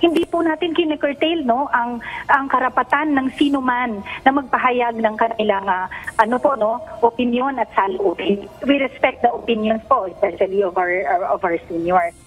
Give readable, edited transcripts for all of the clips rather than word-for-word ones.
hindi po natin kine-curtail, no, ang karapatan ng sino man na magpahayag ng kanilang opinion at saloobin. We respect the opinions po, especially of our seniors.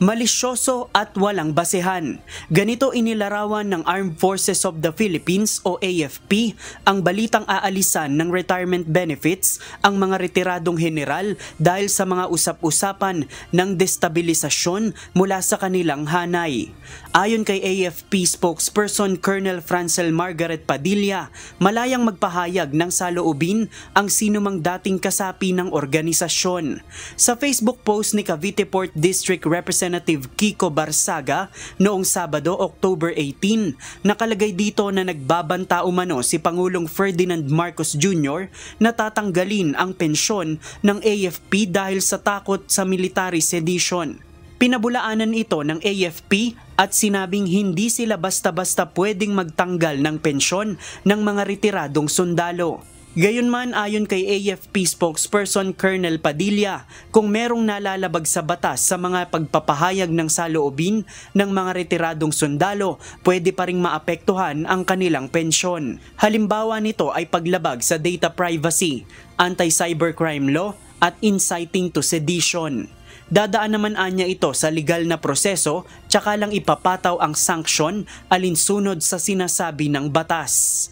Malisyoso at walang basehan. Ganito inilarawan ng Armed Forces of the Philippines o AFP ang balitang aalisan ng retirement benefits ang mga retiradong general dahil sa mga usap-usapan ng destabilisasyon mula sa kanilang hanay. Ayon kay AFP spokesperson Colonel Francel Margaret Padilla, malayang magpahayag ng saloobin ang sinumang dating kasapi ng organisasyon. Sa Facebook post ni Cavite Port District Representative Kiko Barsaga noong Sabado, October 18, nakalagay dito na nagbabanta umano si Pangulong Ferdinand Marcos Jr. na tatanggalin ang pensyon ng AFP dahil sa takot sa military sedition. Pinabulaanan ito ng AFP at sinabing hindi sila basta-basta pwedeng magtanggal ng pensyon ng mga retiradong sundalo. Gayunman ayon kay AFP spokesperson Colonel Padilla, kung merong nalalabag sa batas sa mga pagpapahayag ng saloobin ng mga retiradong sundalo, pwede pa ring maapektuhan ang kanilang pensyon. Halimbawa nito ay paglabag sa data privacy, anti-cybercrime law at inciting to sedition. Dadaan naman anya ito sa legal na proseso tsaka lang ipapataw ang sanksyon alinsunod sa sinasabi ng batas.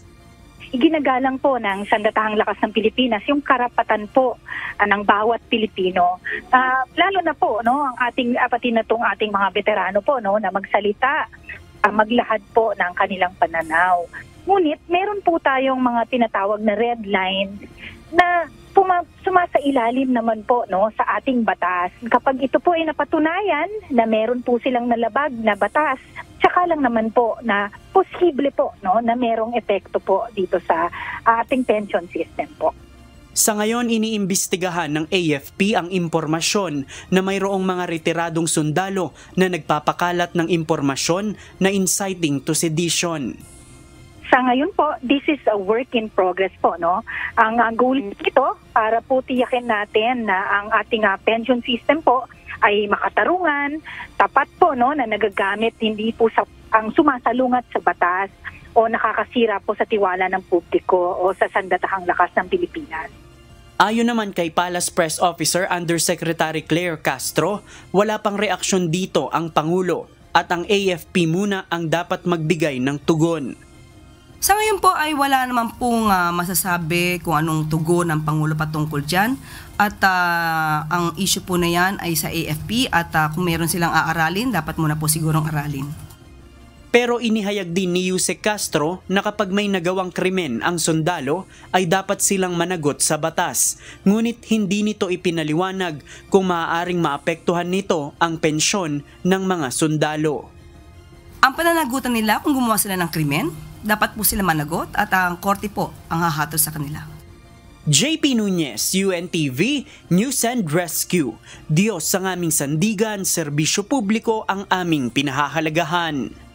Iginagalang po ng Sandatahang Lakas ng Pilipinas yung karapatan po ng bawat Pilipino. Lalo na po ang ating pati na tong ating mga veterano po na magsalita, maglahad po ng kanilang pananaw. Ngunit meron po tayong mga tinatawag na red lines na sumasailalim naman po sa ating batas. Kapag ito po ay napatunayan na meron po silang nalabag na batas, tsaka lang naman po na posible po na merong epekto po dito sa ating pension system po. Sa ngayon, iniimbestigahan ng AFP ang impormasyon na mayroong mga retiradong sundalo na nagpapakalat ng impormasyon na inciting to sedition. Sa ngayon po, this is a work in progress po, Ang goal nito para po tiyakin natin na ang ating pension system po ay makatarungan, tapat po na nagagamit hindi po ang sumasalungat sa batas o nakakasira po sa tiwala ng publiko o sa Sandatahang Lakas ng Pilipinas. Ayon naman kay Palace Press Officer Undersecretary Claire Castro, wala pang reaksyon dito ang Pangulo at ang AFP muna ang dapat magbigay ng tugon. Sa ngayon po ay wala naman pong masasabi kung anong tugon ng Pangulo patungkol dyan. At ang issue po na yan ay sa AFP at kung meron silang aaralin, dapat muna po sigurong aralin. Pero inihayag din ni Yusek Castro na kapag may nagawang krimen ang sundalo ay dapat silang managot sa batas. Ngunit hindi nito ipinaliwanag kung maaaring maapektuhan nito ang pensyon ng mga sundalo. Ang pananagutan nila kung gumawa sila ng krimen, dapat po sila managot at ang korte po ang hahatol sa kanila. JP Nunez, UNTV, News and Rescue. Diyos ang aming sandigan, serbisyo publiko ang aming pinahahalagahan.